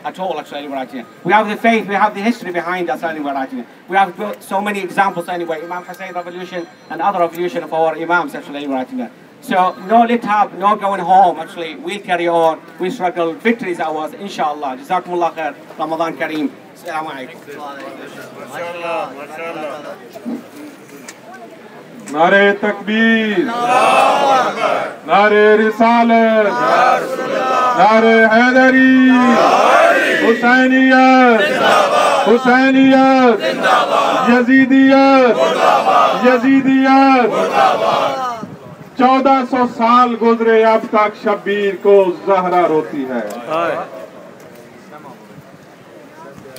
at all, actually, anyway. We have the faith, we have the history behind us, anyway. We have built so many examples, anyway. Imam Hussein revolution and other revolution of our Imams, actually, anyway. So, no let up, no going home, actually. We'll carry on, we struggle, victory is ours, inshallah. Jazakumullah khair, Ramadan Kareem. Assalamu alaikum. MashaAllah, MashaAllah. नारे तकबीर, नारे रिसालत, नारे हैदरी, हुसैनियत, हुसैनियत, यजीदियत, यजीदियत। 1400 साल गुजरे अब तक शब्बीर को ज़हरा रोती है।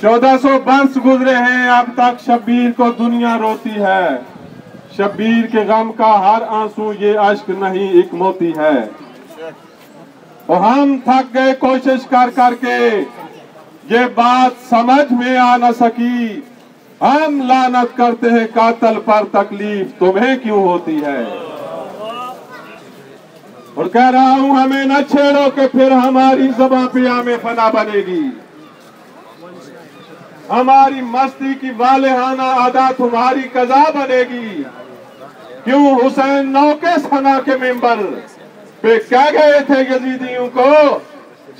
1400 वर्ष गुजरे हैं अब तक शब्बीर को दुनिया रोती है। शब्बीर के गम का हर आंसू ये अश्क नहीं एक मोती है। और हम थक गए कोशिश कर करके ये बात समझ में आ न सकी। हम लानत करते हैं कातल पर तकलीफ तुम्हें क्यों होती है। और कह रहा हूं हमें न छेड़ो कि फिर हमारी ज़बां पे आमे फना बनेगी। हमारी मस्ती की वालेहाना अदा तुम्हारी कज़ा बनेगी। क्यों हुसैन नौ के सना के मेंबर पे कह गए थे यजीदियों को,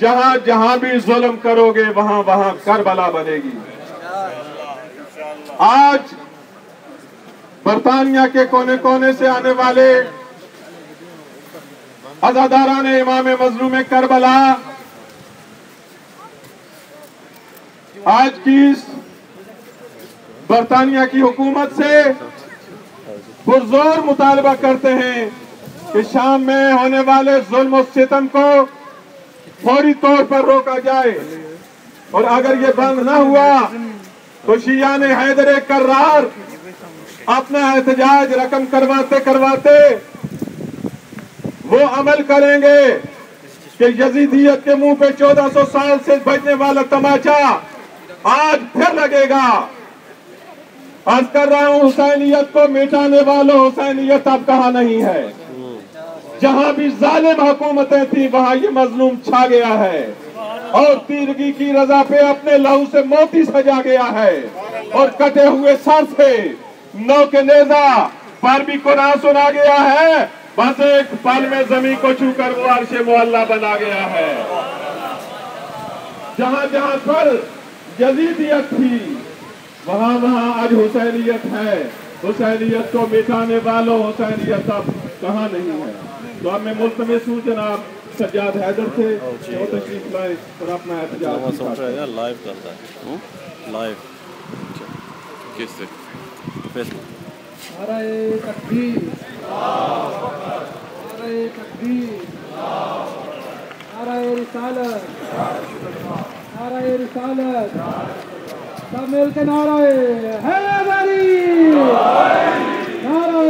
जहां जहां भी जुल्म करोगे वहां वहां करबला बनेगी। आज बरतानिया के कोने कोने से आने वाले अज़ादारान इमाम मज़लूम करबला आज की बरतानिया की हुकूमत से पुरजोर मुतालबा करते हैं कि शाम में होने वाले जुल्म और सितम को फौरी तौर पर रोका जाए। और अगर ये बंद न हुआ तो शियाने हैदर कर्रार अपना एहतजाज रकम करवाते करवाते वो अमल करेंगे कि यजीदियत के मुंह पे 1400 साल से बजने वाला तमाचा आज फिर लगेगा। आज कर रहा हूं हुसैनियत को मिटाने वालों, हुसैनियत अब कहां नहीं है। जहां भी जालिम हुकूमतें थी वहां ये मजलूम छा गया है और तीरगी की रजा पे अपने लहू से मोती सजा गया है। और कटे हुए सर से नौ के नेजा पर भी कुरान सुना गया है। बस एक पल में जमीन को छूकर वो अर्शे मुअल्ला बना गया है। जहां जहां पर यजीदियत थी वहां वहां आज हुसैनियत है। हुसैनियत को मिटाने वालों, हुसैनियत अब कहां नहीं है। तो अब मैं मुल्तमिस हूं जनाब सज्जाद हैदर से वो तशरीफ लाए और अपना एहतजाज लाइव करता है। लाइव किससे? फेसबुक। नारे तकबीर, नारे तकबीर, नारे रिसालत, नारे रिसालत। सब मिल के नारे हैदरी, नारे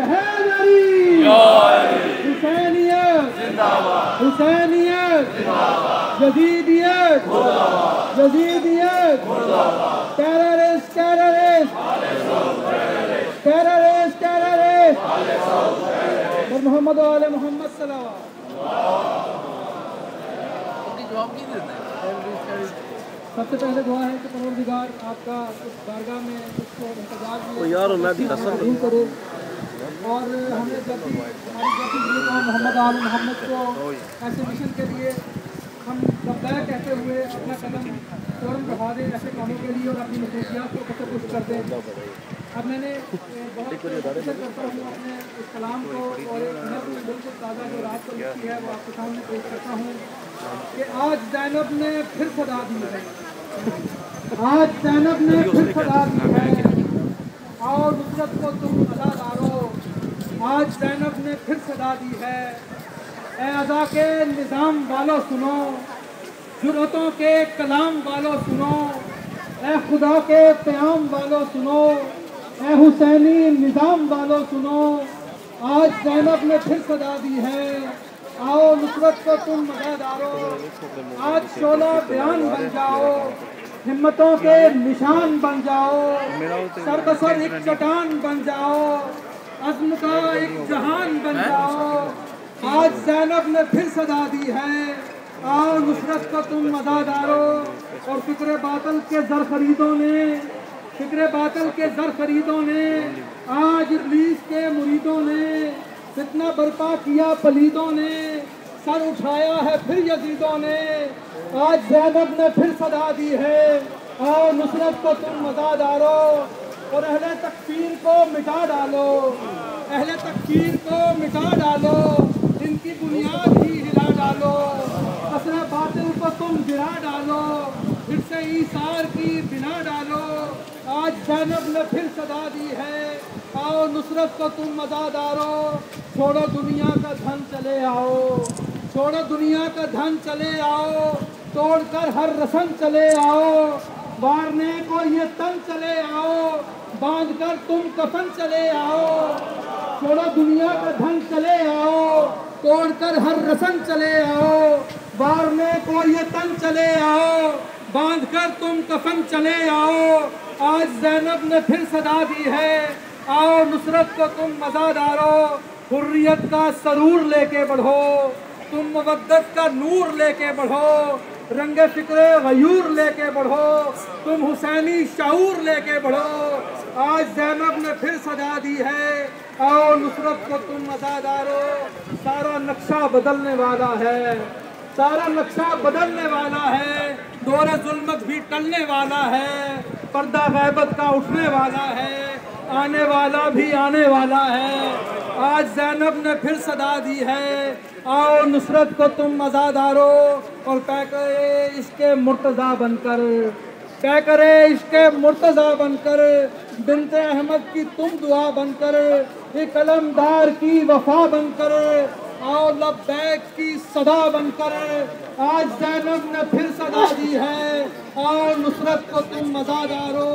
हैदरी, हुसैनियत जिंदाबाद, हुसैनियत जिंदाबाद, यजीदियत जिंदाबाद, यजीदियत जिंदाबाद, टेररिस्ट टेररिस्ट टेररिस्ट टेररिस्ट और मोहम्मद वाले मोहम्मद सल्लल्लाहु। सबसे पहले दुआ है कि परवरदिगार आपका उस बारगाह में उसको इंतजार में करे और हमें जब भी हमारी जब मोहम्मद आल मोहम्मद को ऐसे मिशन के लिए हम लब्बैक कहते हुए अपना कदम फौरन बढ़ा दें ऐसे कामों के लिए और अपनी नसूसियात को कसरत कर दें। अब मैंने बहुत कोशिश करता हूँ अपने इस कलाम को और बिल्कुल ताज़ा जो रात को लिखी है वो आपके सामने पेश करता हूँ कि आज ज़ैनब ने फिर सदा दी है, आज ज़ैनब ने फिर सदा दी है और नुसरत को तुम अज़ादारो। आज ज़ैनब ने फिर सदा दी है, ए अज़ा के निज़ाम वालों सुनो, जुर्रतों के कलाम वालों सुनो, ए खुदा के क़याम वालों सुनो, ए हुसैनी निज़ाम वालों सुनो। आज ज़ैनब ने फिर सदा दी है, आओ नुसरत को तुम मज़ादारो। आज शोला बयान बन जाओ, हिम्मतों के निशान बन जाओ, सरबसर एक चट्टान बन जाओ, अज़्म का एक जहान बन जाओ। आज ज़ैनब ने फिर सदा दी है, आओ नुसरत को तुम मज़ादारो। और फिक्र बातल के जर खरीदों ने आज इब्लीस के मुरीदों ने फितना बर्पा किया पलीदों ने, सर उठाया है फिर यजीदों ने। आज ज़ैनब ने फिर सदा दी है, आओ नुसरत को तुम मज़ादारो और अहले तकफीर को मिटा डालो, अहले तकफीर को मिटा डालो, इनकी बुनियाद ही हिला डालो, असर बातिल को तुम गिरा डालो, फिर से ईसार की बिना डालो। आज ज़ैनब ने फिर सदा दी है, आओ नुसरत को तुम मज़ादारो, छोड़ो दुनिया का धन चले आओ, छोड़ो दुनिया का धन चले आओ, तोड़कर हर रस्म चले आओ, वारने को ये तन चले आओ, बांधकर तुम कफन चले आओ। छोड़ो दुनिया का धन चले आओ, तोड़कर हर रस्म चले आओ, वारने को ये तन चले आओ, बांधकर तुम कफन चले आओ। आज ज़ैनब ने फिर सदा दी है, आओ नुसरत को तुम मज़ादारो, हुर्रियत का सरूर लेके बढ़ो, तुम मवद्दत का नूर लेके बढ़ो, रंगे फिक्रे गयूर लेके बढ़ो, तुम हुसैनी शाऊर लेके बढ़ो। आज ज़ैनब ने फिर सदा दी है, आओ नुसरत को तुम मज़ादारो, सारा नक्शा बदलने वाला है, सारा नक्शा बदलने वाला है, दौरे जुल्मत भी टलने वाला है, पर्दा गैबत का उठने वाला है, आने वाला भी आने वाला है। आज ज़ैनब ने फिर सदा दी है, आओ नुसरत को तुम मज़ादारो और तय करे इसके मुर्तज़ा बनकर, तय करे इसके मुर्तज़ा बनकर, बिन्ते अहमद की तुम दुआ बनकर, एक कलमदार की वफा बनकर, आओ लब्बैक की सदा बनकर। आज ज़ैनब ने फिर सदा दी है, आओ नुसरत को तुम मज़ादारो।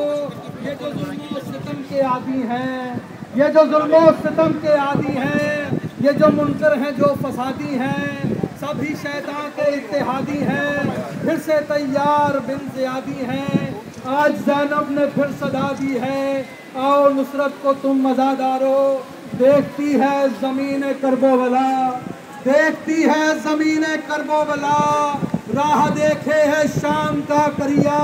ये जो जुल्म सितम के आदी हैं, ये जो जुल्म सितम के आदी हैं, ये जो मुनकर हैं जो फसादी हैं, सभी शैतान के इत्तेहादी हैं, फिर से तैयार बिन ज़ियादी हैं। आज ज़ैनब ने फिर सदा दी है, आओ नुसरत को तुम मज़ादारो। देखती है ज़मीन करबोवला, देखती है ज़मीन करबोवला, राह देखे है शाम का करिया,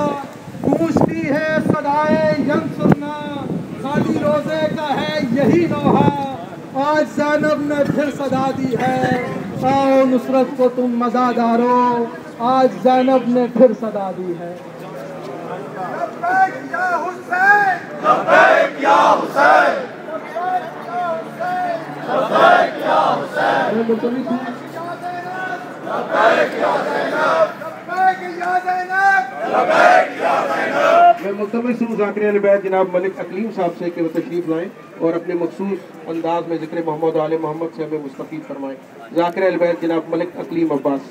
गूंजती है सदाए यंसुरना, खाली रोज़े का है यही नोहा। आज ज़ैनब ने फिर सदा दी है, आओ नुसरत को तुम मज़ादारो। आज ज़ैनब ने फिर सदा दी है। लब्बैक या हुसैन, लब्बैक या हुसैन, लब्बैक या हुसैन, लब्बैक या ज़ैनब, लब्बैक या ज़ैनब, लब्बैक या ज़ैनब। मैं मुल्तमिस हूँ ज़ाकिर अहल बैत जनाब मलिक अकलीम साहब से कि वो तशरीफ लाएं और अपने मखसूस अंदाज में ज़िक्र मोहम्मद आले मोहम्मद से हमें मुस्तफ़ीद फरमाएं। ज़ाकिर अहल बैत जनाब मलिक अकलीम अब्बास।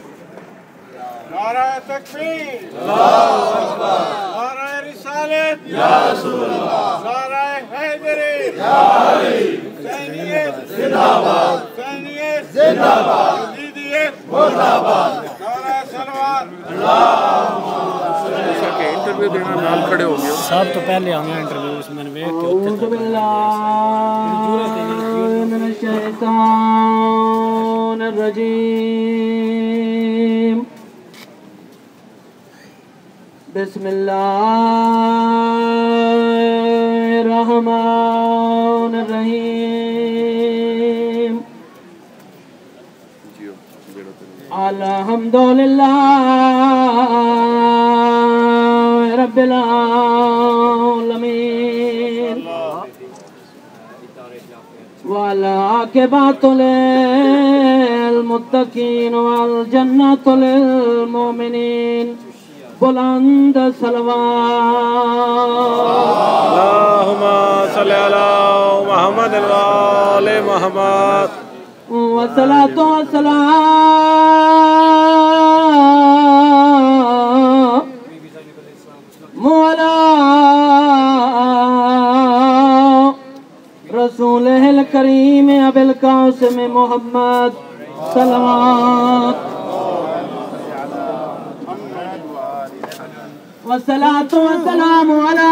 नारा तकबीर, अल्लाहु अकबर, नारा रिसालत, या रसूल अल्लाह, नारा हैदरी, या अली, हुसैनियत जिंदाबाद, हुसैनियत जिंदाबाद, यजीदियत मुर्दाबाद, नारा सलवात, इंटरव्यू देना नाल खड़े हो गए सब तो पहले आ गया इंटरव्यू उसमें मैंने वेख के बिस्मिल्लाहिर्रहमानिर्रहीम। अल्हम्दुलिल्लाह रब्बिल आलमीन वल आक़िबतुल मुत्तक़ीन वल जन्नतुल मुमिनीन। बुलंद अल्लाहुम्मा सल्लि अला मुहम्मद व आले मुहम्मद। वस्सलातु वस्सलाम अला रसूलिल करीम अबिल कासिम मुहम्मद सल्लल्लाहु वस्सलातु वस्सलामु अला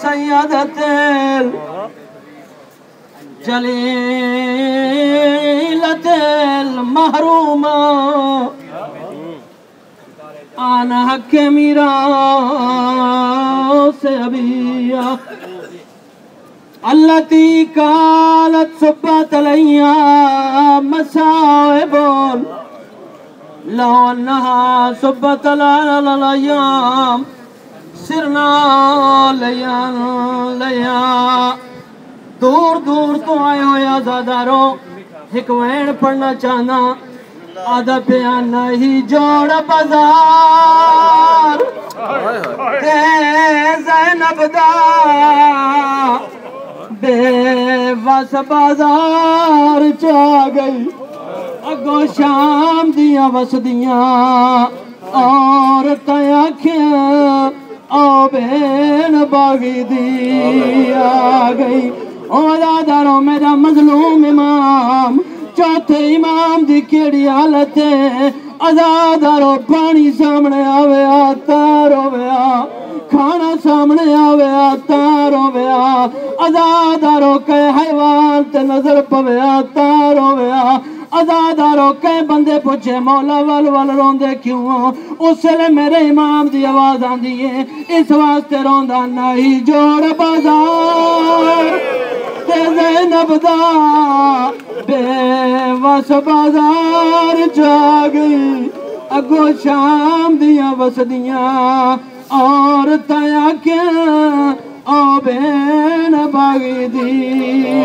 सय्यदतिल जलीलतिल महरूमा आन हक मीरा से अबिया अल्लती कालत सुब्बत अलैया मसाइबुन लौ अन्नहा सुब्बत अलैयाम सिरना लया दूर दूर तो आए हो आजादारो एक वैन पढ़ना चाहना आधा पिया नहीं जोड़ बाजार ज़ैनब दा बेवस बाजार चा गई अगो शाम दिया वसदियां और तयाखियां ओ बेन बागी दी आ गई ओ दादारो मेरा मजलूम इमाम चौथे इमाम दी केड़ी हालत है आजादारो पानी सामने आवे तारो व्या खाना सामने आवे तारो व्या आजादारो के हैवान ते नजर पवे तारो व्या आजादारो के बंदे पूछे मौला वल वल रोंदे क्यों उसले मेरे इमाम दी आवाज आंदी है इस वास्ते रोंदा नहीं जोड़ बाजार ते ज़ैनब दा बेवस बाजार जा गई अगो शाम दिया वसदियां और तया क्या ओ बेन बागी दी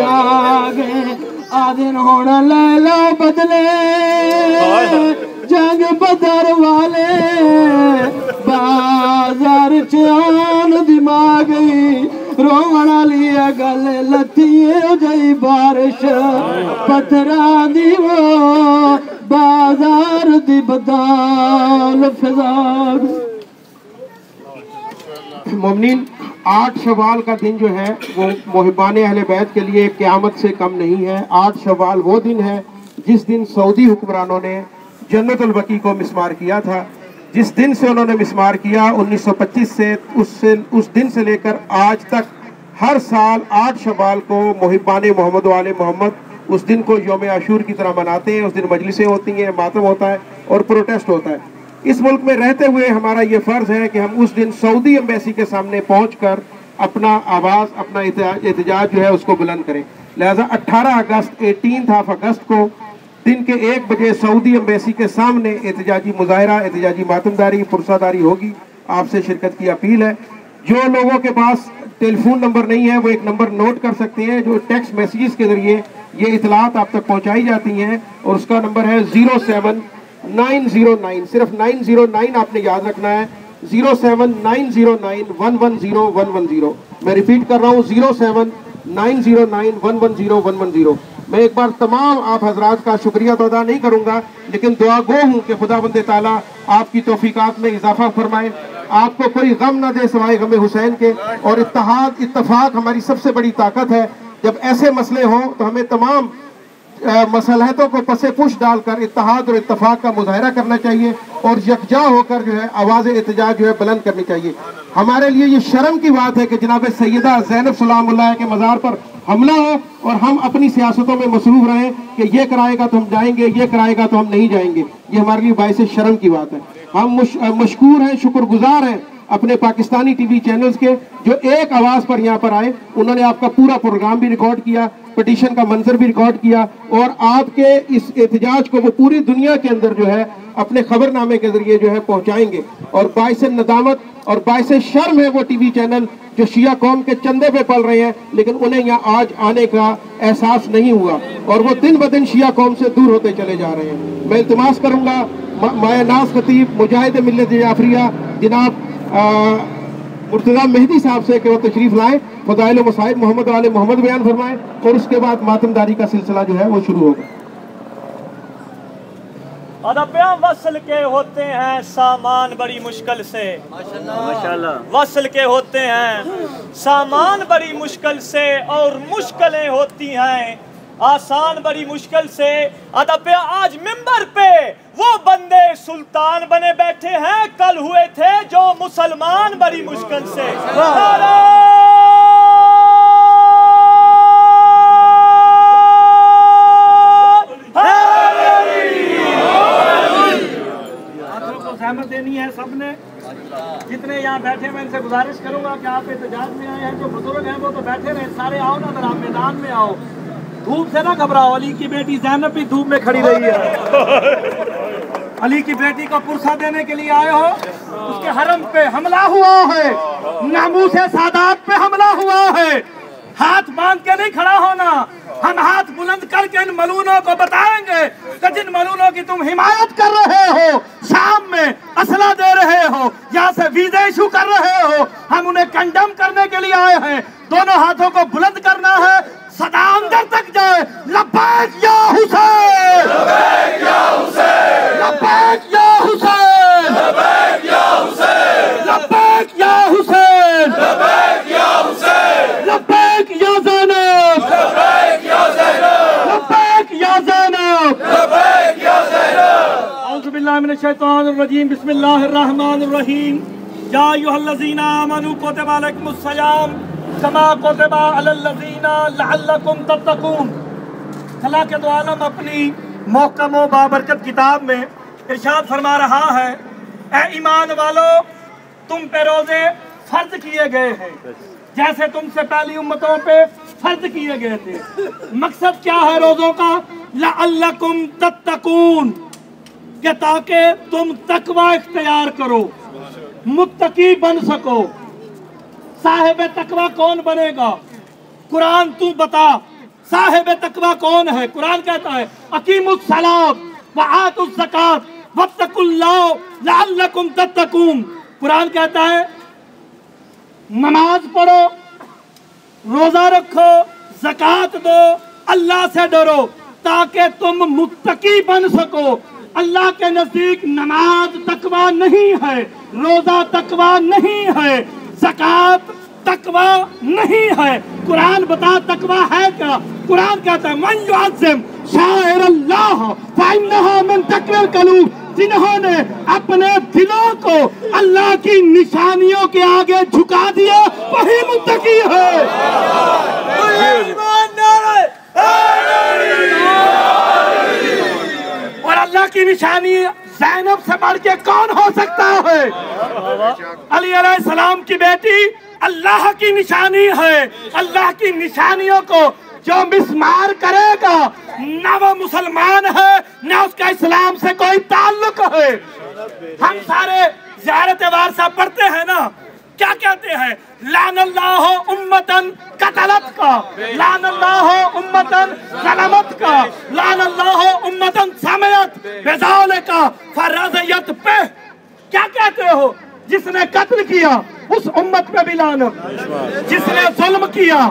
आगे आदिन होना ले लो बदले जंग बदर वाले बाजार चान दिमाग रोवना लिया गल लती जई बारिश पत्थरा दी वो बाजार दी बदाल फिजाल। मोमिनीन 8 शवाल का दिन जो है वो मोहिबान अहले बैत के लिए क़यामत से कम नहीं है। 8 शवाल वो दिन है जिस दिन सऊदी हुक्मरानों ने जन्नतुल बकी को मिस्मार किया था। जिस दिन से उन्होंने मिस्मार किया 1925 से उस दिन से लेकर आज तक हर साल 8 शवाल को मोहिबान मोहम्मद वाले मोहम्मद उस दिन को यौम आशूर की तरह मनाते हैं। उस दिन मजलिसें होती हैं, मातम होता है और प्रोटेस्ट होता है। इस मुल्क में रहते हुए हमारा ये फ़र्ज़ है कि हम उस दिन सऊदी एम्बेसी के सामने पहुंचकर अपना आवाज़ अपना एहतजाज जो है उसको बुलंद करें। लिहाजा 18 अगस्त 18 अगस्त को दिन के 1 बजे सऊदी एम्बेसी के सामने एहतजाजी मुजाहरा एहतजाजी मातमदारी पुरसादारी होगी। आपसे शिरकत की अपील है। जो लोगों के पास टेलीफोन नंबर नहीं है वो एक नंबर नोट कर सकते हैं जो टेक्स्ट मैसेजेस के ज़रिए ये इतलात आप तक पहुँचाई जाती हैं और उसका नंबर है 07909 सिर्फ 909 आपने याद रखना है 07909110110। मैं रिपीट कर रहा हूँ 07909110110। मैं एक बार तमाम आप हजरात का शुक्रिया तो अदा नहीं करूँगा लेकिन दुआ गो हूँ कि खुदाबंद ताला आपकी तौफीकात में इजाफा फरमाए, आपको कोई गम न दे सिवाय गम हुसैन के। और इत्तेहाद इत्तफाक हमारी सबसे बड़ी ताकत है। जब ऐसे मसले हों तो हमें तमाम मसलहतों को पसे पुश डालकर इत्तेहाद और इत्तफाक का मुजाहरा करना चाहिए और यकजा होकर जो है आवाज़ एहतजाज जो है बुलंद करनी चाहिए। हमारे लिए ये शर्म की बात है कि जनाब सैयदा ज़ैनब सलामुल्लाह के मज़ार पर हमला हो और हम अपनी सियासतों में मसरूफ़ रहें कि ये कराएगा तो हम जाएंगे, ये कराएगा तो हम नहीं जाएंगे। ये हमारे लिए बाइस शर्म की बात है। हम मशकूर हैं, शुक्रगुजार हैं अपने पाकिस्तानी टीवी चैनल्स के जो एक आवाज़ पर यहाँ पर आए। उन्होंने आपका पूरा प्रोग्राम भी रिकॉर्ड किया, पिटीशन का मंजर भी रिकॉर्ड किया और आपके इस एहतजाज को वो पूरी दुनिया के अंदर जो है अपने खबरनामे के जरिए जो है पहुँचाएंगे। और बाइस नदामत और बाइस शर्म है वो टीवी चैनल जो शिया कौम के चंदे पे पल रहे हैं लेकिन उन्हें यहाँ आज आने का एहसास नहीं हुआ और वो दिन ब दिन शिया कौम से दूर होते चले जा रहे हैं। मैं इल्तिमास करूँगा नाज खतीब मुजाहिद मिल्लत जाफरिया जनाब मुर्तज़ा मेहदी साहब से कि वो तशरीफ़ लाएँ, फ़ज़ाइल व मसाइब मोहम्मद वाले मोहम्मद बयान फरमाएँ और उसके बाद मातमदारी का सिलसिला जो है वो शुरू होगा। अदबियाँ वसल के होते हैं सामान बड़ी मुश्किल से, माशाल्लाह वसल के होते हैं सामान बड़ी मुश्किल से और मुश्किलें होती हैं आसान बड़ी मुश्किल से। अदबिया आज मिंबर पे वो बंदे सुल्तान बने बैठे हैं, कल हुए थे जो मुसलमान बड़ी मुश्किल से। रहमत देनी है सबने। जितने यहाँ बैठे मैं इनसे गुजारिश करूंगा कि आप एहतजाज में आए हैं, जो बुजुर्ग हैं वो तो बैठे रहे, सारे आओ ना, अगर आप मैदान में आओ, धूप से ना घबराओ। अली की बेटी ज़ैनब भी धूप में खड़ी रही है। अली की बेटी को पुरसा देने के लिए आए हो, उसके हरम पे हमला हुआ है, नामूसे सादात पे हमला हुआ है। हाथ बांध के नहीं खड़ा होना, हम हाथ बुलंद करके इन मलूनों को बताएंगे कि जिन मलूनों की तुम हिमायत कर रहे हो, शाम में असला दे रहे हो, यहाँ से वीजा इशू कर रहे हो, हम उन्हें कंडेम करने के लिए आए हैं। दोनों हाथों को बुलंद करना है, सदा अंदर तक जाए। लब्बैक या हुसैन, लब्बैक या हुसैन, लब्बैक या हुसैन, लब्बैक या हुसैन, लब्बैक या हुसैन, लब्बैक या हुसैन, लब्बैक या ज़ैनब, लब्बैक या ज़ैनब, लब्बैक या ज़ैनब, लब्बैक या ज़ैनब। औज़ु बिल्लाहि मिनश शैतानिर रजीम, बिस्मिल्लाहिर रहमानिर रहीम। या अय्युहल्लज़ीना आमनू कुतिबा अलैकुमुस सियाम कमा कुतिबा अलल्लज़ीना लअल्लकुम तत्तकून। खलाक़ दो आलम अपनी मोहकम व बाबरकत किताब में इरशाद फरमा रहा है, ए ईमान वालो, तुम पे रोजे फर्ज किए गए हैं जैसे तुमसे पहली उम्मतों पे फर्ज किए गए थे। मकसद क्या है रोजों का? लअल्लकुम तत्तकून, कि ताकि तुम तकवा इख्तियार करो, मुत्तकी बन सको। साहिब तकवा कौन बनेगा? कुरान तू बता, साहिब तकवा कौन है? कुरान कहता है अकीमुस सलात व आतुज़ ज़कात वत्तकुल्लाह लअल्लकुम तत्तकून। कुरान कहता है नमाज पढ़ो, रोजा रखो, ज़कात दो, अल्लाह से डरो ताकि तुम मुत्तकी बन सको। अल्लाह के नजदीक नमाज तकवा नहीं है, रोजा तकवा नहीं है, ज़कात तकवा नहीं है। कुरान बता तकवा है क्या? कुरान कहता है मन युअज़्ज़िम शाइरल्लाह फइन्नहा मिन तक़वल क़ुलूब, जिन्होंने अपने दिलों को अल्लाह की निशानियों के आगे झुका दिया वही मुत्तकी है। और अल्लाह की निशानी ज़ैनब से बढ़ के कौन हो सकता है? अली अलैहिस्सलाम की बेटी अल्लाह की निशानी है। अल्लाह की निशानियों को जो मिसमार करेगा, ना वो मुसलमान है, ना उसका इस्लाम से कोई ताल्लुक है। हम सारे ज़ियारत वारसा पढ़ते हैं ना, क्या कहते हैं? लानल्लाहु उम्मतन कतलत का, लानल्लाहु उम्मतन ज़लमत का, लानल्लाहु उम्मतन समयत बेज़ालिका फरज़यत पे। क्या कहते हो? जिसने कत्ल किया उस उम्मत पे भी लानत, जिसने जुल्म किया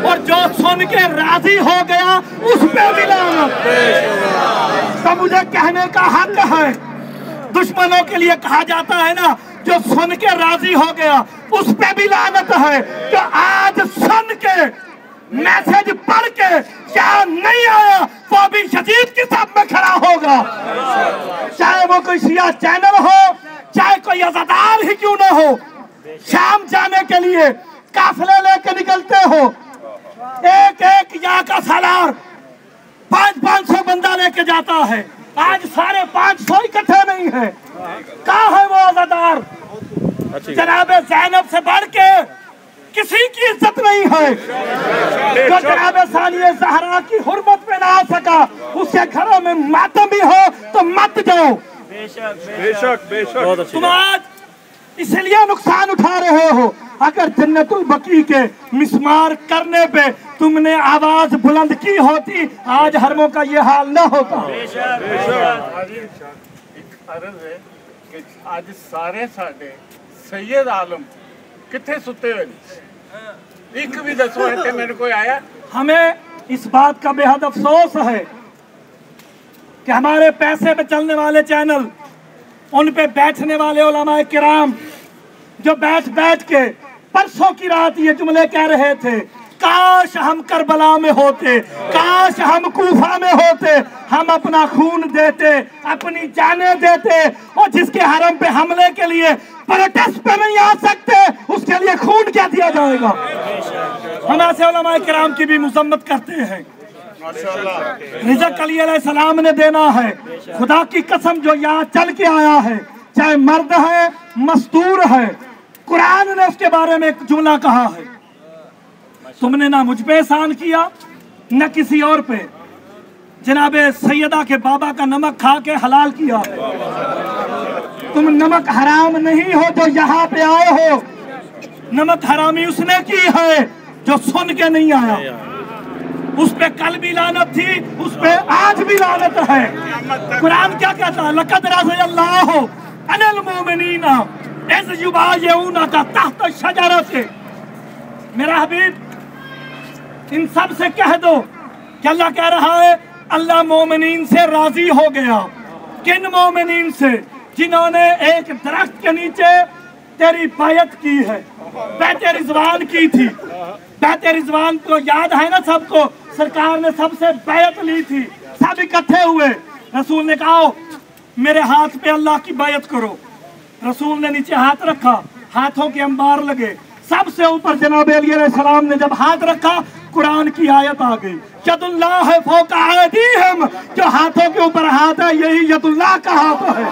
और जो सुन के राजी हो गया उस पे भी लानत। तो मुझे कहने का हक है, दुश्मनों के लिए कहा जाता है ना, जो सुन के राजी हो गया उस पे भी लानत है। जो आज सुन के मैसेज पढ़ के क्या नहीं आया वो भी शदीद की साथ में खड़ा होगा, चाहे वो कोई शिया चैनल हो, चाहे कोई अज़ादार ही क्यों ना हो। शाम जाने के लिए काफिले लेके निकलते हो, एक एक यहाँ का सालार 500 बंदा लेके जाता है। आज 550 इकट्ठे नहीं है। कहाँ है वो अज़ादार? जनाबे ज़ैनब से बढ़ के किसी की इज्जत नहीं है। जो जनाबे सानिया ज़हरा की हुर्मत पे ना आ सका, उसके घरों में मातम भी हो तो मत जाओ। बेशक बेशक। तुम आज इसलिए नुकसान उठा रहे हो। अगर जन्नतुल बकी के मिसमार करने पे तुमने आवाज बुलंद की होती, आज हरमों का ये हाल न होता। आज सारे साडे सैयद आलम किथे सुते हुए, एक भी दसो है मेरे को आया। हमें इस बात का बेहद अफसोस है कि हमारे पैसे पे चलने वाले चैनल, उन पे बैठने वाले उलमाए किराम जो बैठ बैठ के परसों की रात ये जुमले कह रहे थे, काश हम करबला में होते, काश हम कूफा में होते, हम अपना खून देते, अपनी जानें देते, और जिसके हरम पे हमले के लिए प्रोटेस्ट पे नहीं आ सकते उसके लिए खून क्या दिया जाएगा। हम ऐसे उलमाए किराम की भी मुज़म्मत करते हैं। रिज़्क़ अली अलैहिस्सलाम ने देना है। खुदा की कसम जो यहाँ चल के आया है, चाहे मर्द है मस्तूर है, कुरान ने उसके बारे में एक जुमला कहा है, तुमने ना मुझ पे एहसान किया न किसी और पे। जनाबे सैयदा के बाबा का नमक खा के हलाल किया है। तुम नमक हराम नहीं हो जो यहाँ पे आए हो, नमक हरामी उसने की है जो सुन के नहीं आया। उस पे कल भी लानत थी, उस पे आज भी लानत है। कुरान क्या कहता है? लक़द रज़ियल्लाहु अनिल मुमिनीना इज़ युबायिऊनका तहत शजरत। मेरा हबीब इन सब से कह दो कि अल्लाह कह रहा है अल्लाह मोमिनीन से राजी हो गया। किन मोमिनीन से? जिन्होंने एक दरख्त के नीचे तेरी बैयत की है, बैत रिज़वान की थी। बैत रिज़वान को याद है ना सबको, सरकार ने सबसे बैयत ली थी, सब इकट्ठे हुए। रसूल ने कहा मेरे हाथ पे अल्लाह की बैयत करो। रसूल ने नीचे हाथ रखा, हाथों के अंबार लगे। सबसे ऊपर जनाब अली अलैहिस्सलाम ने जब हाथ रखा, कुरान की आयत आ गई, यदुल्लाह फौका अयदीहिम। जो हाथों के ऊपर हाथ है यही यदुल्लाह का हाथ है।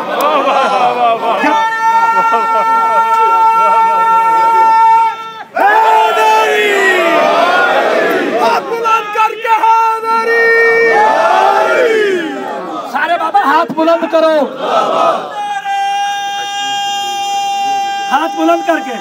सारे बाबा हाथ बुलंद करो, हाथ बुलंद करके।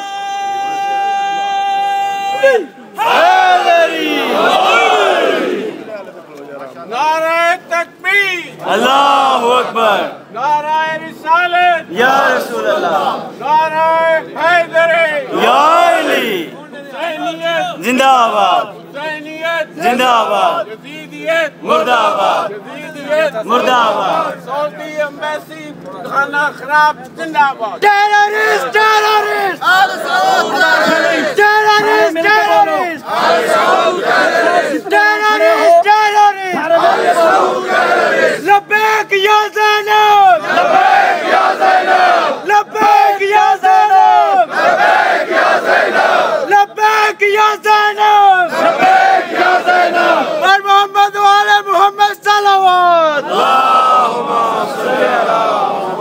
नारे तकबीर, अल्लाहु अकबर, नारे रिसालत, या रसूल अल्लाह, नारे हैदरी, या अली, जिंदाबाद, जिंदाबाद, यजीदियत मुर्दाबाद, यजीदियत मुर्दाबाद, सऊदी एम्बेसी खाना खराब जिंदाबाद। Terrorist, terrorist, terrorist, terrorist, terrorist, terrorist, लब्बैक या ज़ैनब, लब्बैक या ज़ैनब, लब्बैक या ज़ैनब, लब्बैक या ज़ैनब, लब्बैक या ज़ैनब, लब्बैक या ज़ैनब। और मोहम्मद वाले मोहम्मद सल्लल्लाहु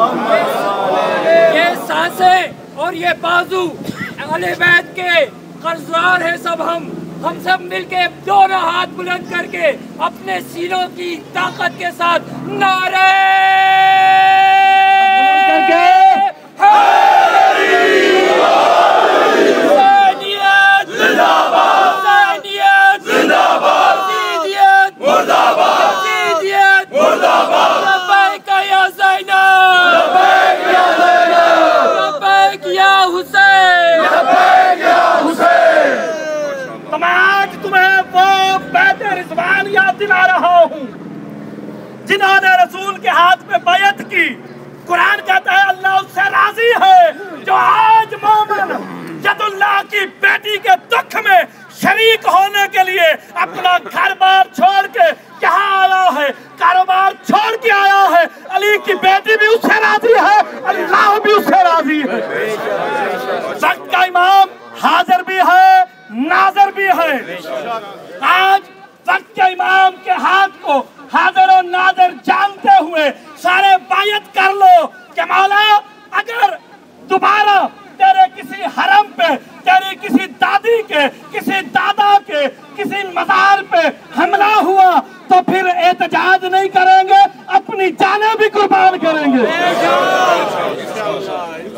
अलैहि। ये सांसें और ये बाजू अहले बैत के कर्जदार है सब। हम सब मिलके दोनों हाथ बुलंद करके अपने सीनों की ताकत के साथ नारे दिला रहा हूँ जिन्होंने रसूल के हाथ में बैयत की। कुरान कहता है अल्लाह उससे राजी है जो आज मोमिन यदुल्लाह की बेटी के दुख में शरीक होने के लिए अपना घर बार छोड़ के यहाँ आया है, कारोबार छोड़ के आया है। अली की बेटी भी उससे राजी है, अल्लाह भी उससे राजी है। वक्त का इमाम हाजिर भी है, नाज़िर भी है। आज वक्त के इमाम के हाथ को हाजिर और नाज़िर जानते हुए सारे बायत कर लो कि मौला अगर दोबारा तेरे किसी हरम पे, तेरी किसी दादी के, किसी दादा के, किसी मज़ार पे हमला हुआ तो फिर एहतजाज नहीं करेंगे, अपनी जानें भी कुर्बान करेंगे।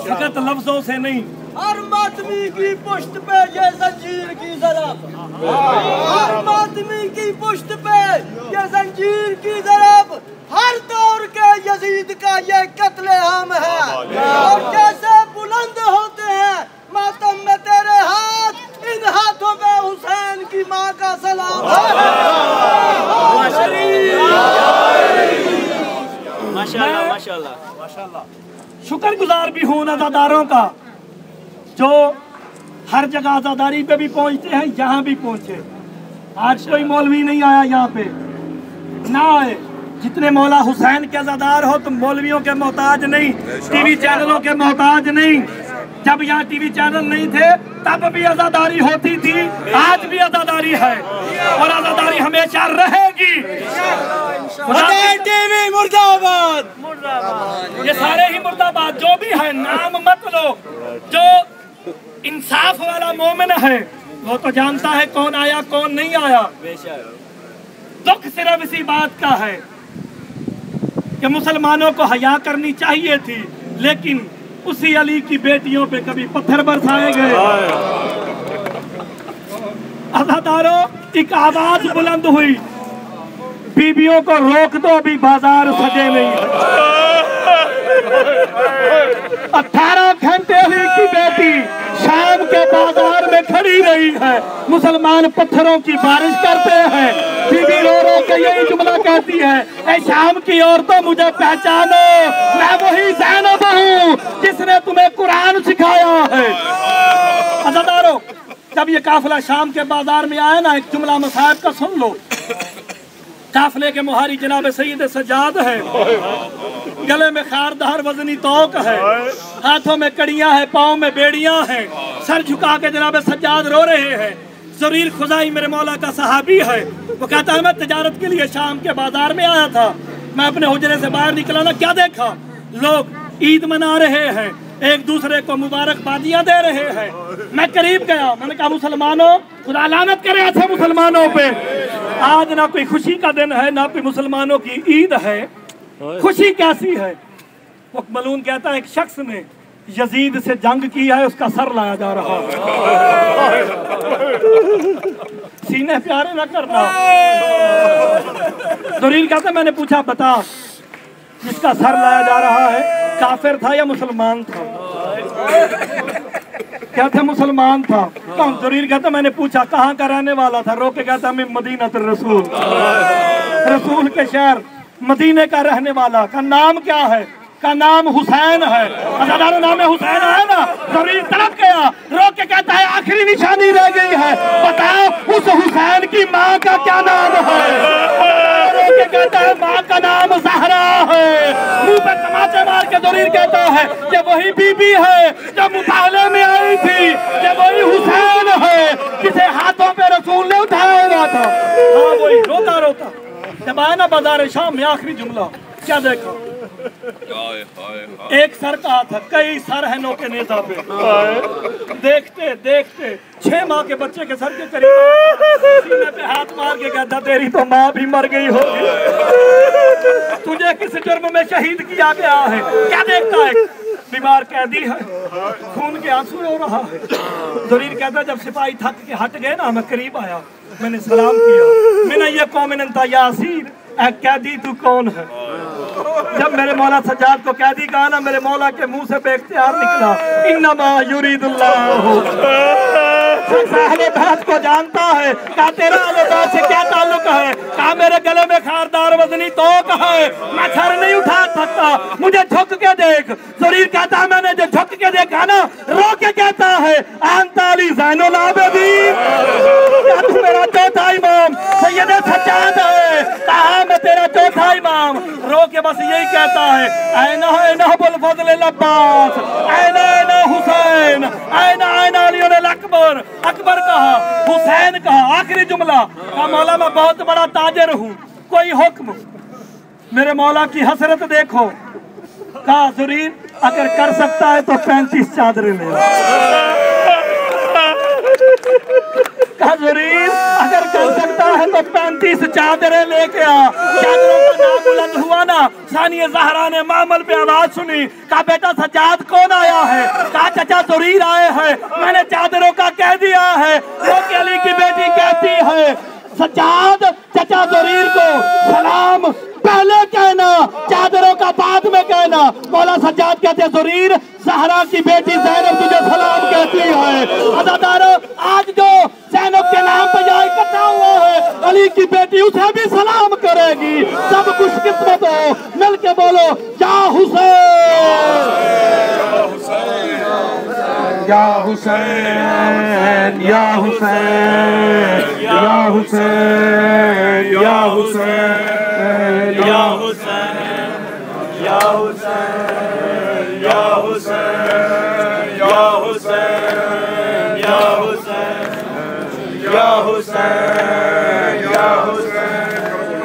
फकत लफ्जों से नहीं। हर मातमी की पुश्त पे ये जंजीर की ज़रब, हर मातमी की पुश्त पे ये जंजीर की ज़रब, हर दौर के यजीद का ये कत्ले आम है। और जैसे बुलंद होते हैं मातम में तेरे हाथ, इन हाथों पे हुसैन की माँ का सलाम है। माशाल्लाह माशाल्लाह माशाल्लाह। शुक्रगुजार भी हूँ अज़ादारों का जो हर जगह आज़ादारी पे भी पहुँचते हैं, यहाँ भी पहुँचे। आज कोई मौलवी नहीं आया यहाँ पे, ना आए। जितने मौला हुसैन के आज़ादार हो तुम मौलवियों के मोहताज नहीं, टीवी चैनलों के मोहताज नहीं। जब यहाँ टीवी चैनल नहीं थे तब भी आज़ादारी होती थी, आज भी आज़ादारी है और आज़ादारी हमेशा रहेगी। आएगी। टीवी मुर्दाबाद। ये सारे ही मुर्दाबाद जो भी है, नाम मत लो। जो इंसाफ वाला मोमिन है वो तो जानता है कौन आया कौन नहीं आया। दुख सिर्फ इसी बात का है कि मुसलमानों को हया करनी चाहिए थी, लेकिन उसी अली की बेटियों पे कभी पत्थर बरसाए गए। अज़ादारों, एक आवाज बुलंद हुई, बीबियों को रोक दो, अभी बाजार सजे नहीं है। 18 घंटे अली की बेटी शाम के बाजार में खड़ी रही है। मुसलमान पत्थरों की बारिश करते हैं। बीबी रो रो के यही जुमला कहती है, ए शाम की औरतों मुझे पहचानो, मैं वही ज़ैनब हूँ जिसने तुम्हें कुरान सिखाया है। अज़ादारों, जब ये काफिला शाम के बाजार में आया ना, एक जुमला मसाहब का सुन लो। काफिले के मुहारी जनाब सैयद सज्जाद है, गले में खारदार वजनी तोक है, हाथों में कड़ियां हैं, पाँव में बेड़ियां हैं, सर झुका के जनाब सज्जाद रो रहे हैं। ज़ुरीर खुज़ाई मेरे मौला का सहाबी है। वो कहता है मैं तिजारत के लिए शाम के बाजार में आया था। मैं अपने हुजरे से बाहर निकला ना, क्या देखा, लोग ईद मना रहे हैं, एक दूसरे को मुबारकबादियां दे रहे हैं। मैं करीब गया, मैंने कहा मुसलमानों, खुदा लानत करे ऐसे मुसलमानों पे। आज ना कोई खुशी का दिन है, ना कोई मुसलमानों की ईद है। खुशी कैसी है? वो मलून कहता है एक शख्स ने यजीद से जंग की है, उसका सर लाया जा रहा है। सीने प्यारे ना करना। ज़ुरीर कहता मैंने पूछा बता, जिसका सर लाया जा रहा है काफिर था या मुसलमान था? कहते मुसलमान था। कौन? ज़ुरीर कहता मैंने पूछा कहाँ का रहने वाला था? रो के कहता मैं मदीना रसूल, रसूल के शहर मदीने का रहने वाला। का नाम क्या है? का नाम हुसैन है। अज़ादारों, नाम हुसैन है ना। ज़ुरीर तड़प गया, रो के कहता है आखिरी निशानी रह गई है, बताओ उस हुसैन की माँ का क्या नाम है? रो के कहता है माँ का नाम ज़हरा है। मुंह पे तमाचे मार के ज़ुरीर कहता है कि वही बीबी है जो मुकाबले में आई थी, कि वही हुसैन है जिसे हाथों पे रसूल ने उठाया हुआ था। हाँ वही, रोता रोता जब आया ना बाजार शाम में, आखिरी जुमला क्या देखा? एक सर का था, कई सर है नौ के नेता पे। देखते देखते 6 माह के बच्चे के सर के करीब सीने पे हाथ मार के कहता तेरी तो माँ भी मर गई होगी, तुझे किस जुर्म में शहीद किया गया है? क्या देखता है? बीमार कैदी है, खून के आंसू रो रहा है। ज़ुरीर कहता जब सिपाही थक के हट गए ना, मैं करीब आया, मैंने सलाम किया, मैंने ये कौमिनता यासीर, ऐ कैदी तू कौन है? जब मेरे मौला सज्जाद को कैदी कहा ना, मेरे मौला के मुंह से बेख्तियार निकला, इन्नमा युरीदुल्लाहु। अहले बैत को जानता है, कहा तेरा अहले बैत से क्या ताल्लुक है? कहा मेरे गले में खारदार वजनी तोक है, मैं सर नहीं उठा सकता, मुझे झुक के देख। ज़ुरीर कहता है मैंने जो झुक के देखा ना, रो के कहता है अंताली ज़ैनुल आबिदीन, क्या तू मेरा चौथा इमाम सैयद सज्जाद है? कहा मैं तेरा चौथा इमाम। रो के बस यही कहता है ऐना ऐना अबुल फज़ल अब्बास, ऐना ऐना हुसैन, ऐना ऐना अली अकबर। अकबर कहा, हुसैन कहा। आखिरी जुमला कहा मौला मैं बहुत बड़ा ताजर हूँ, कोई हुक्म? मेरे मौला की हसरत देखो। कहा ज़ुरीर अगर कर सकता है तो 35 चादरें ले। कहा ज़ुरीर अगर कर सकता है तो 35 चादरें लेके आ। चादरों का नाम बुलंद हुआ ना, सानिया ज़हरा ने मामल पे आवाज सुनी, कहा बेटा सज्जाद कौन आया है? कहा चाचा ज़ुरीर आए हैं, मैंने चादरों का कह दिया है। वो अली की बेटी कहती है सज्जाद चाचा ज़ुरीर को सलाम पहले कहना, चादरों का बाद में कहना। मौला सज्जाद कहते ज़ुरीर ज़हरा की बेटी ज़ैनब तुझे सलाम कहती है। अज़ादारों, आज जो ज़ैनब के नाम पर यहाँ इकट्ठा हुआ है, अली की बेटी उसे भी सलाम करेगी। सब खुशकिस्मत हो, मिल के बोलो या हुसैन, या हुसैन, या हुसैन, या हुसैन, या हुसैन, या हुसैन, या हुसैन, या हुसैन, या हुसैन, या हुसैन, या हुसैन, या हुसैन,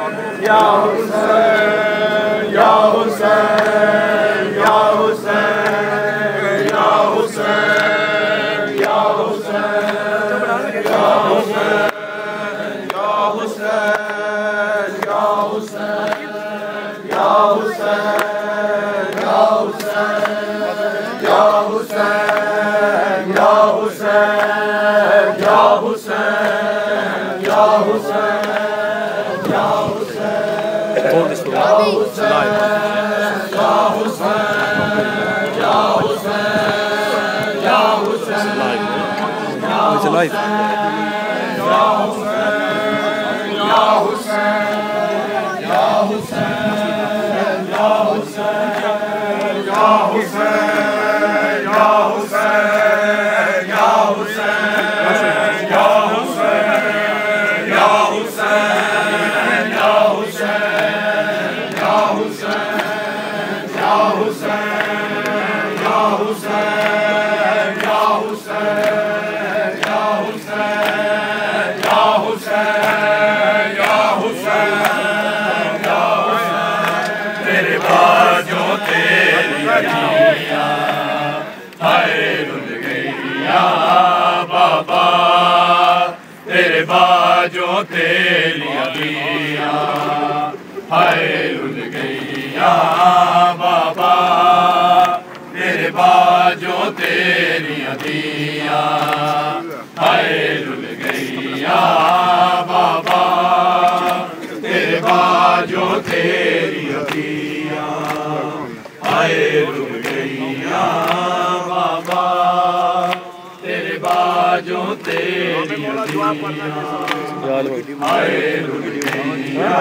लाइव तेरे बाजों तेरी अदिया हाय रुल गैया बाबा तेरे बाजों तेरी अदिया हाय रुल गैया बाबा तेरे बाजों तेरी अदिया हाय रुल गैया बाबा तेरे बाजों तेरी हाय रुल गैया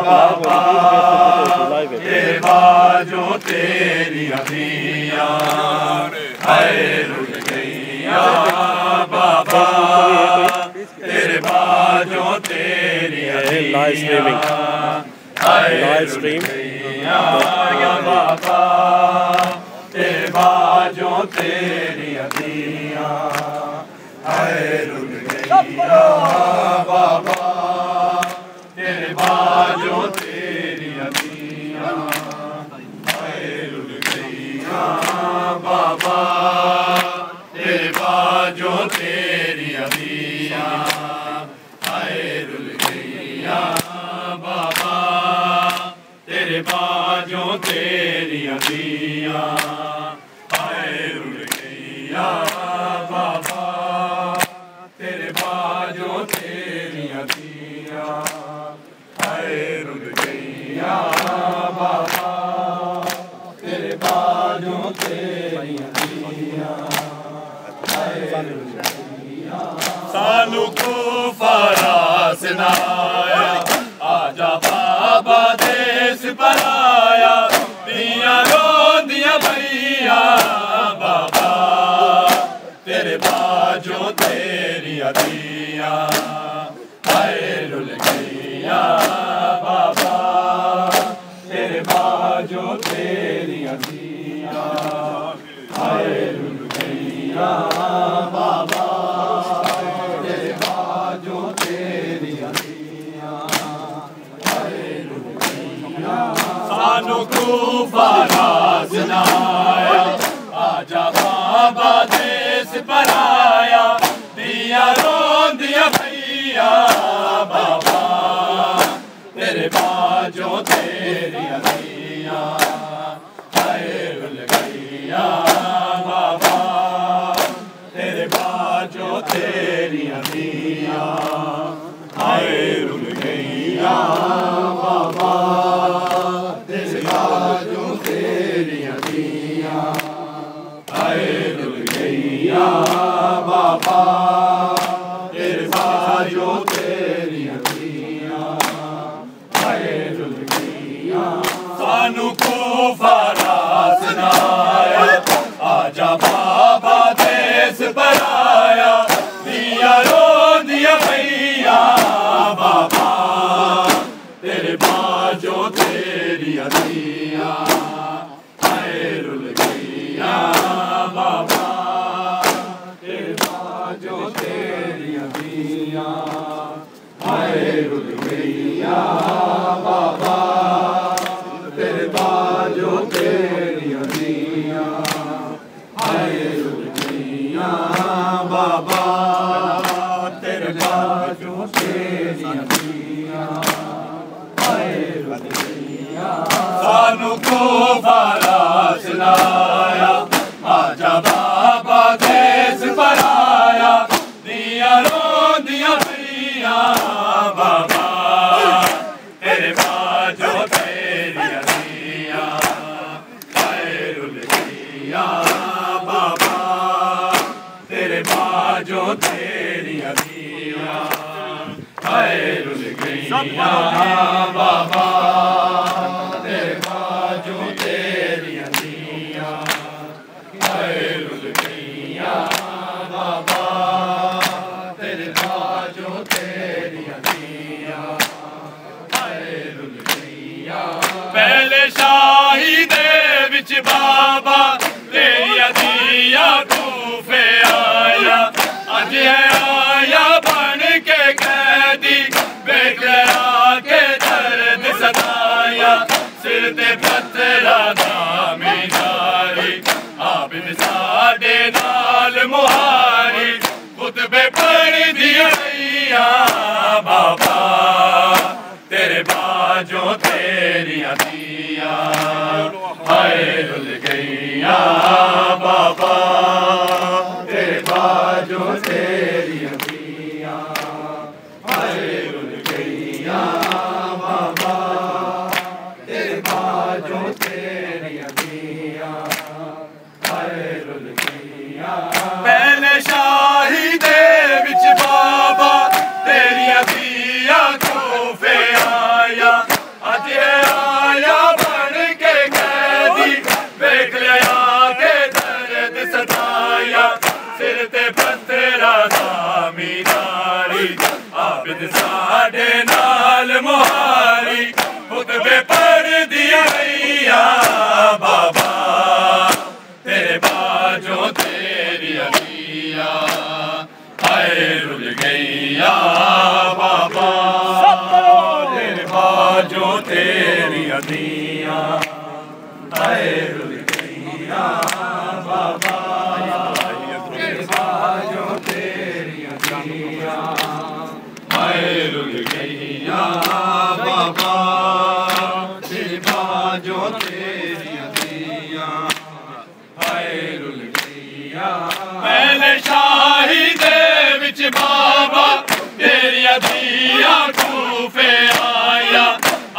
बाबा तेरे बाजों तेरी अदिया हाय रुल गैया बाबा तेरे बाजों तेरी अदिया हाय रुल गैया बाबा तेरे बाजों तेरी अदिया हाय रुल गैया बाबा तेरे बाजों तेरी अदिया हाय रुल गैया बाबा तेरे बाजों तेरी अदिया हाय रुल गैया बाबा तेरे बाजों तेरी अदिया हाय रुल गैया बाबा तेरे बाजों तेरी अदिया हाय रुल गैया बाबा तेरे बाजों तेरी अदिया हाय रुल गैया सानू को फरास नाया आजा बाबा देश पर आया दिया रो दिया भैया बाबा तेरे बाजों तेरी अदिया हाय रुल गैया बाबा तेरे बाजों तेरी अदिया हाय रुल गैया बाबा तेरे बाजों तेरी अदिया हाय रुल गैया सानू को फरास नाया आजा बाबा देश पर आया दिया रो दिया भैया बाबा तेरे बाजों तेरी अदिया हाय रुल गैया बाबा तेरे बाजों तेरी अदिया हाय रुल गैया बाबा तेरे बाजों तेरी अदिया हाय रुल गैया बाबा तेरे बाजों तेरी अदिया हाय रुल गैया सानू को फरास नाया आजा बाबा देश पर आया दिया रो दिया भैया बाबा तेरे बाजों तेरी अदिया हाय रुल गैया बाबा तेरे बाजों तेरी अदिया हाय रुल गैया बाबा तेरे बाजों तेरी अदिया हाय रुल गैया बाबा तेरे बाजों तेरी अदिया हाय रुल गैया सानू को फरास लाया आजा बाबा देश पर आया दिया रो दिया भैया बाबा तेरे बाजों तेरी अदिया हाय रुल गैया बाबा तेरे बाजों तेरी बाबा तेरे बाजू तेरी अदियाँ खैरुल गैया बाबा तेरे बाजू तेरी अदियाँ खैरुल गैया पहले शाही दे विच बाबा तेरी अदियाँ कूफे आया अज है आया बन के कैदी बेगया के दर्द सताया सिर ते पत्थरा दामीदारी आबिद साडे नाल मुहारी खुतबे पढ़ दिया बाबा तेरे बाजों तेरी अदियाँ खैरुल गैया बाबा तेरे बाजों तेरी अदियाँ खैरुल गैया बाबा तेरे बाजों तेरी अदियाँ खैरुल गैया पहले शाही दे विच बाबा तेरी अदियाँ कूफे आया अज आया बन के कैदी देख लिया के दर्द सताया सिर ते पत्थरा दामीदारी आबिद साडे नाल मुहारी खुतबे पढ़ दिया बाबा तेरे बाजों तेरी अदियाँ खैरुल गैया बाबा तेरे बाजों तेरी अदियाँ खैरुल गैया बाबा तेरे बाजों तेरी अदियाँ खैरुल गैया बाबा तेरे बाजों तेरी अदियाँ खैरुल गैया पहले शाही दे विच बाबा तेरी अदियाँ कूफे आया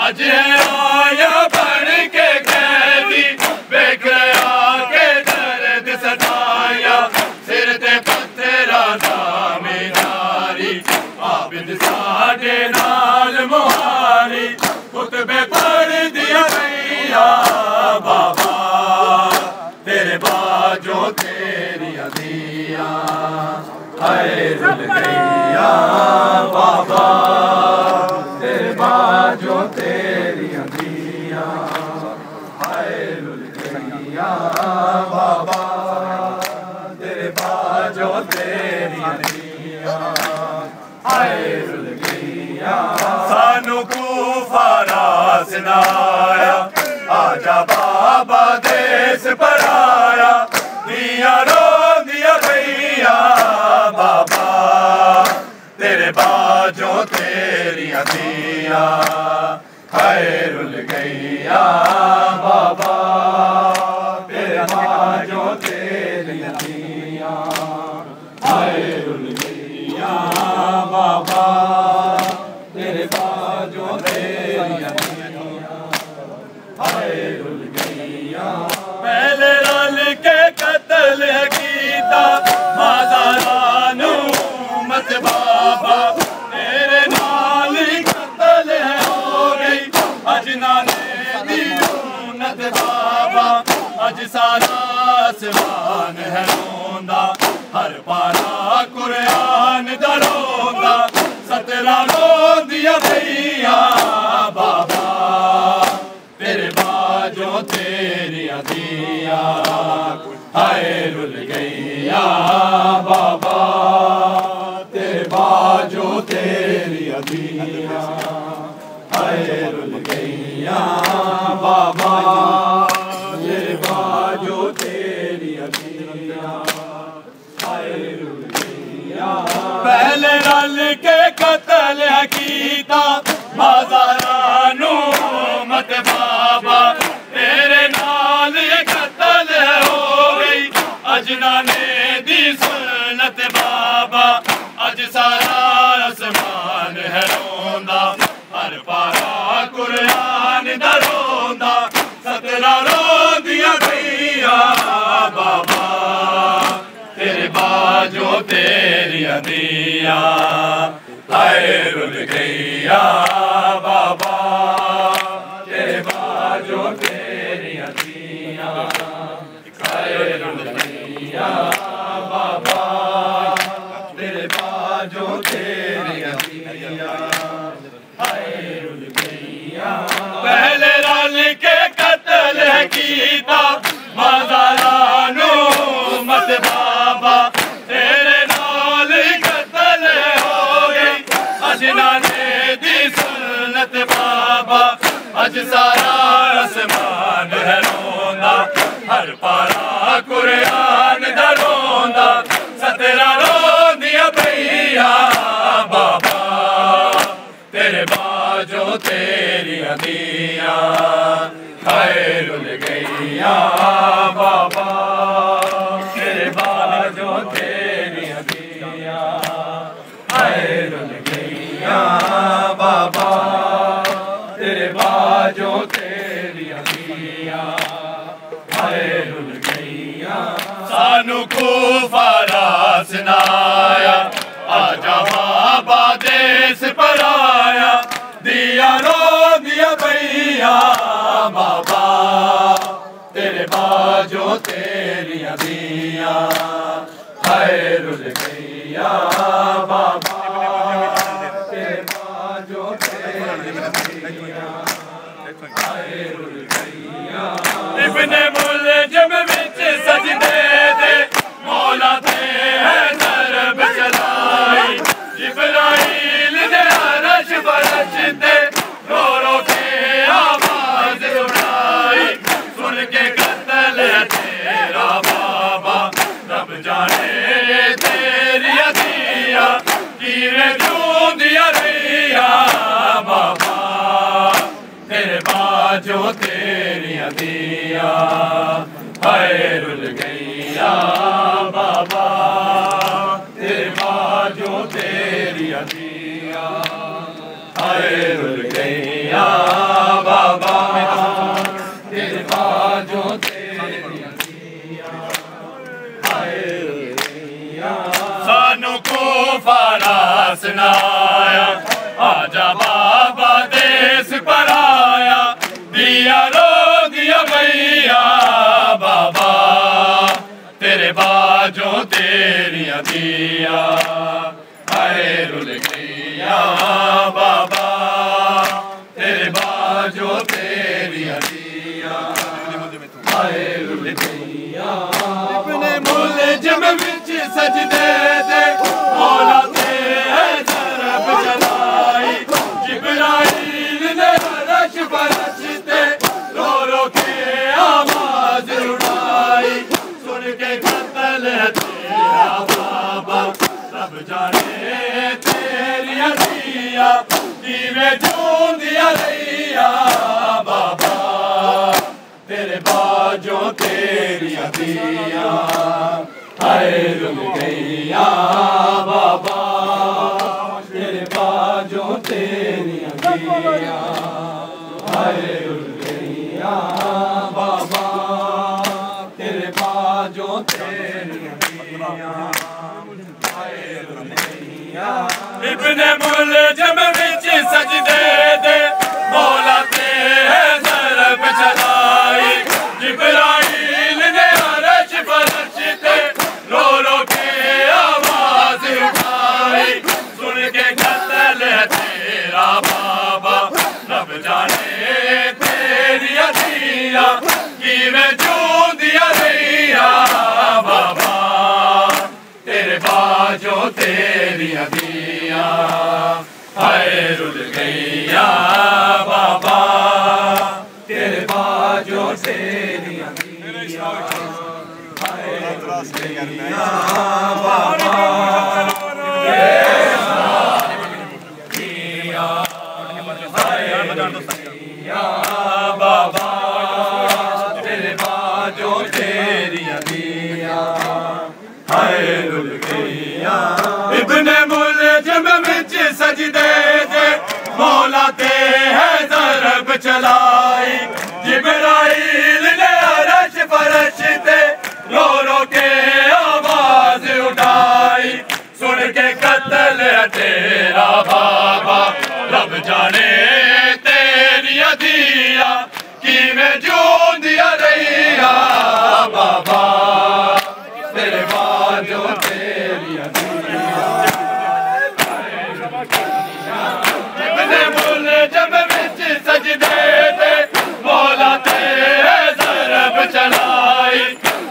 अज आया बन के कैदी बेगया के दर्द सताया सिर ते पत्थरा दामीदारी आबिद साडे नाल मुहारी खुतबे पढ़ दिया बाबा तेरे बाजों तेरी अदियाँ खैरुल गैया बाबा तेरे बाजों तेरी अदियाँ खैरुल गैया बाबा तेरे बाजों तेरी अदियाँ खैरुल गैया सानू कूफा रास नाया आजा बाबा देश पर आया दिया रो दिया भैया बाबा तेरे बाजों तेरी अदियाँ खैरुल गैया बाबा तेरे बाजों तेरी अदियाँ खैरुल गैया बाबा तेरे बाजों तेरी अदियाँ खैरुल गैया पहले रल के कत्ल कीता माज़ारानू मत बाबा तेरे नाल कत्ल हो गई अजना ने दी उन्नत बाबा अज सारा आसमान है रोंदा हर पारा कुरान दा रोंदा सतरा रोंदिया भैया बाबा तेरे बाजों तेरी अदियाँ खैरुल गैया बाबा तेरे बाजों तेरी अदियाँ खैरुल गैया बाबा तेरे बाजों तेरी अदियाँ खैरुल गैया पहले रल के कत्ल कीता माज़ारानू मत बाबा तेरे नाल कत्ल हो गई अजना ने दी सुन्नत बाबा अज सारा आसमान है रोंदा हर पारा कुरान दा रोंदा सतरा रोंदिया भैया बाबा तेरे बाजों तेरी अदियाँ हाय रुल गैया बाबा तेरे बाजो तेरी हदियाँ, हाय रुल गैया बाबा तेरे बाजो तेरी हदियाँ, हाय रुल गैया। पहले रल के कत्ल कीता मज़ारानो मत बाबा तेरे नाल कत्ल हो गई, अजना ने दी सुन्नत बाबा, अज सारा आसमान है रोंदा, हर पारा कुरान दा रोंदा, सतरा रोंदियां भैया बाबा तेरे बाजो तेरी हदियाँ, हाय रुल गैया बाबा तेरे बाजो तेरी हदियाँ, हाय रुल गैया बाबा तेरे बाजो तेरी हदियाँ, हाय रुल गैया। सानू खूफारा सुनाया आजा बाबा देश पर आया, दिया रो दिया भैया बाबा तेरे बाजो तेरी हदियाँ, हाय रुल गैया बाबा तेरे बाजो तेरी हदियाँ, हाय रुल गैया। इब्ने मुलजम विच सजदे दे मौला ते है सरब चलाई, जिब्राइल ने अरश फरश्ते रो रो के आवाज उठाई, सुन के कत्ल तेरा बाबा रब जाने तेरी हदियाँ, कीवे क्यों दिया रैया बाबा तेरे बाजो तेरी हदियाँ, हाय रुल गैया बाबा तेरे बाजो तेरी हदियाँ, हाय रुल गैया बाबा तेरे बाजो तेरी हदियाँ, हाय रुल गैया। सानू को फारा सुनाया आजा बाबा देश पर आया, दिया रो दिया भैया बाबा तेरे बाजो तेरी हदियाँ, हाय रुल गैया बाबा तेरे बाजो तेरी हदियाँ, हाय रुल गैया। इब्ने मुलजम विच सजदे दे मौला ते है सरब चलाई, जिब्राइल ने अरश फरश्ते रो रो के आवाज उठाई, सुन के कत्ल तेरा बाबा रब जाने तेरी हदियाँ, कीवे क्यों दिया रैया बाबा तेरे बाजो तेरी हदियाँ, हाय रुल गैया बाबा तेरे बाजो तेरी हदियाँ, हाय रुल गैया बाबा तेरे बाजो तेरी हदियाँ, हाय रुल गैया। इब्ने मुलजम विच सजदे दे मौला ते है सरब चलाई, जिब्राइल ने अरश फरश्ते रो रो के आवाज उठाई, सुन के कत्ल तेरा बाबा रब जाने तेरी हदियाँ, कीवे क्यों दिया रैया बाबा तेरे बाजो तेरी हदियाँ, हाय रुल गैया बाबा तेरे बाजो तेरी हदियाँ, हाय रुल गैया बाबा बाबा तेरे बाजो तेरी हदियाँ, हाय रुल गैया। इब्ने मुलजम विच सजदे दे मौला ते है सरब चलाई, जिब्राइल ने अरश फरश्ते रो रो के आवाज उठाई, सुन के कत्ल है तेरा बाबा, रब जाने तेरी अदिया कि मैं जूं दिया रहिया बाबा, तेरे बाजो तेरी अदिया। इब्ने मुलजम विच सजदे ते मौला तेरे ज़रब चलाई,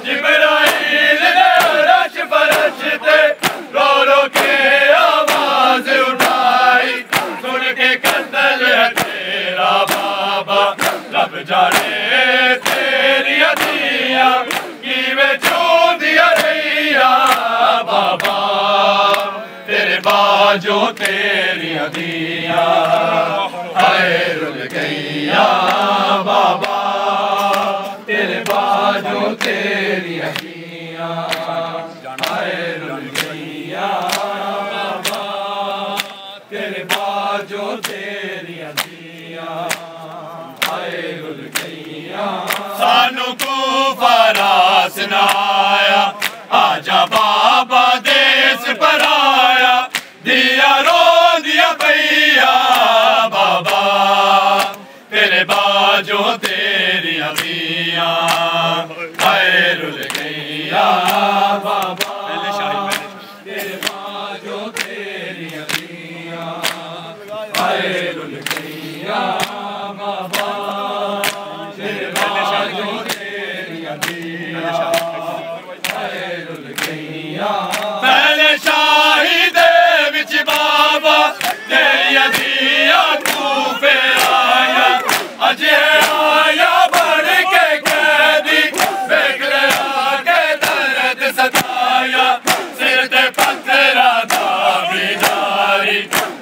जिब्राइल ने अर्श फरश्ते रो रो के आवाज उठाई, सुन के कत्ल है तेरा बाबा, रब जाने तेरी अदिया कि वे छू दिया रहिया बाबा, तेरे बाजो तेरी अदिया खैरुल गैया बाबा, तेरे बाजो तेरी अदिया खैरुल गैया बाबा, तेरे बाजो तेरी अदिया खैरुल गैया। सानू को फरास नाया आजा बाबा देश पर आया, दिया रो दिया भैया बाबा, तेरे बाजो तेरी अदिया खैरुल गैया बाबा, तेरे बाजो तेरी अदिया खैरुल गैया बाबा, तेरे बाजो तेरी अदिया खैरुल गैया। पहले शाही दे विच बाबा तेरी अदिया कूफे आया, अजे आया बन के कैदी, बेगले आके दर्द सताया, सिर ते पत्थरा दा बिदारी,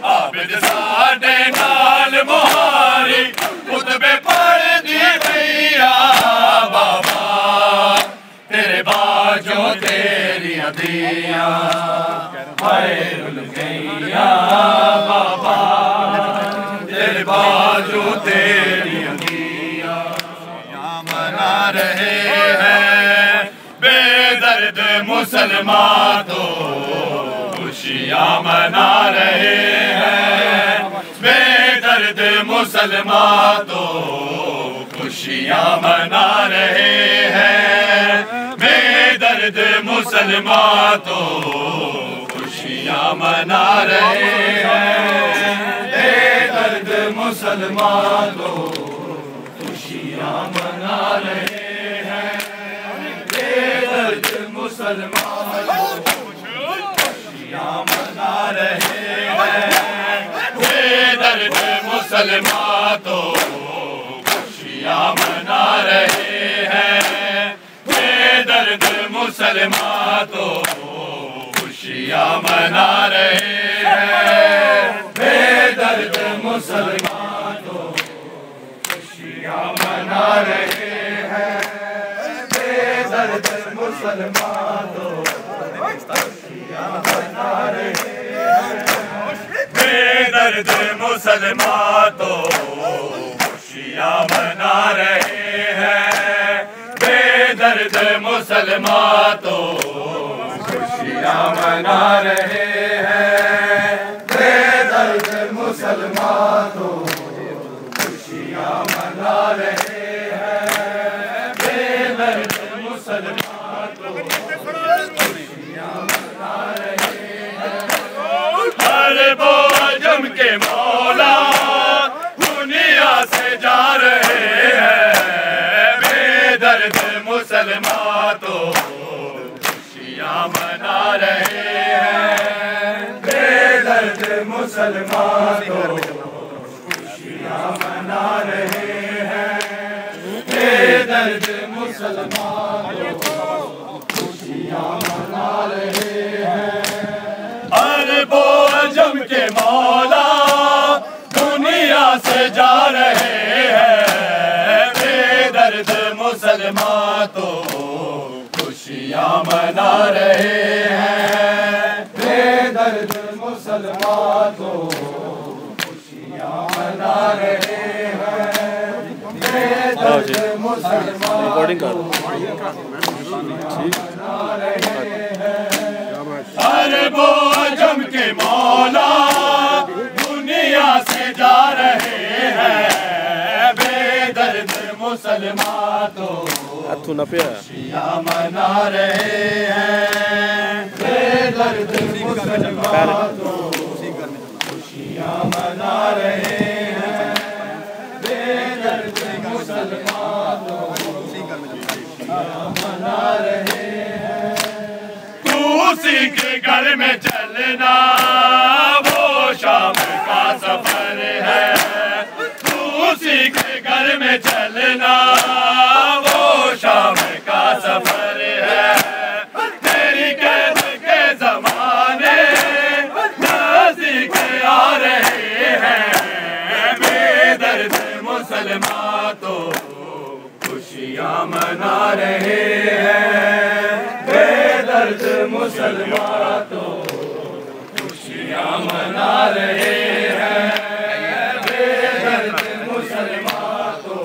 आबिद साडे नाल मुहारी, खुतबे पढ़ दी भैया बाबा, तेरे बाजो तेरी अदिया खैरुल गैया बाबा, तेरे बाजो तेरी अदिया मना रहे हैं बेदर्द मुसलमान, तो खुशियाँ मना रहे हैं बेदर्द मुसलमान, तो खुशियाँ मना रहे हैं बेदर्द मुसलमान, तो खुशियाँ मना रहे हैं बेदर्द मुसलमान, तो खुशियाँ मना रहे हैं बेदर्द मुसलमान, खुशियाँ मना रहे हैं बेदर्द मुसलमान, तो खुशियाँ मना रहे हैं बेदर्द मुसलमान, तो खुशियाँ मना रहे हैं बेदर्द मुसलमान, तो खुशियाँ मना रहे हैं बेदर्द मुसलमान, तो खुशियाँ मना रहे हैं बेदर्द मुसलमान, तो खुशियाँ मना रहे हैं बेदर्द मुसलमान, तो खुशियाँ मना रहे हैं बेदर्द मुसलमान, तो खुशियाँ मना रहे हैं बेदर्द मुसलमान, तो खुशियाँ मना रहे हैं। हर बोझम के मौला दुनिया से जा रहे हैं बेदर्द मुसलमान, तो खुशियाँ मना रहे हैं बेदर्द मुसलमान, तो खुशियाँ मना रहे हैं बेदर्द मुसलमान, तो खुशियाँ मना रहे हैं। अरबो अजम के मौला दुनिया से जा रहे हैं बेदर्द मुसलमान, तो खुशियाँ मना रहे हैं बेदर्द मुसलमान, तो खुशियाँ मना रहे हैं बेदर्द मुसलमान, तो खुशियाँ मना रहे हैं। अरबो अजम के के मौला दुनिया से जा रहे हैं, बेदर्द मुसलमान तो खुशियाँ मना रहे हैं, बेदर्द मुसलमान तो खुशियाँ मना रहे हैं, बेदर्द मुसलमान तो खुशियाँ मना रहे हैं। तू उसी के घर में चलना वो शाम का सफर है, तू उसी के घर में चलना वो शाम का सफर है, तेरी कैद के जमाने नज़दीक आ रहे हैं, बेदर्द मुसलमान तो खुशियाँ मना रहे हैं, बेदर्द मुसलमान तो खुशियाँ मना रहे हैं, बेदर्द मुसलमान तो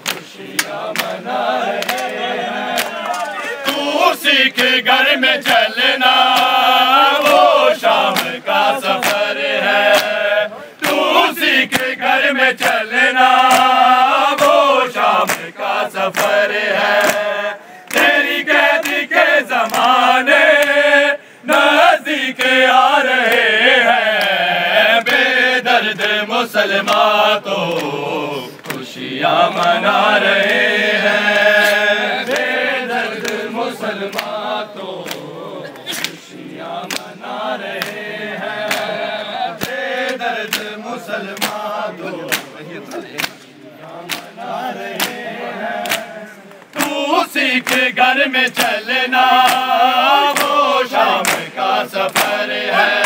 खुशियाँ मना रहे हैं। तू उसी के घर में चलना वो शाम का सफर है, तू उसी के घर में चलना वो शाम का सफर है, तेरी कैदी के जमाने नज़दीक आ रहे हैं, बेदर्द मुसलमान तो खुशियाँ मना रहे हैं, बेदर्द मुसलमान तो खुशियाँ मना रहे हैं, बेदर्द मुसलमान तो खुशियाँ मना रहे हैं। तू उसी के घर में चलना वो शाम का सफर है,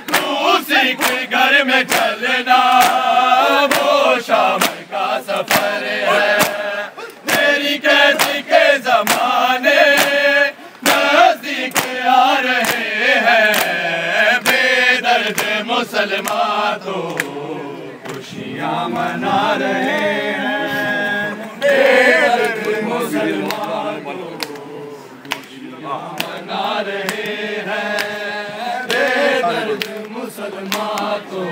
तू उसी के घर में चलना वो शाम का सफर है, तेरी कैदी के जमाने नज़दीक आ रहे हैं, बेदर्द मुसलमान तो खुशियाँ मना रहे हैं, बेदर्द मुसलमान तो खुशियाँ मना रहे हैं, बेदर्द मुसलमान तो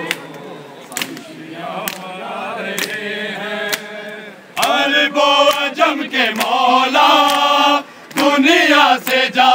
खुशियाँ मना रहे हैं। अरबो अजम के मौला दुनिया से जा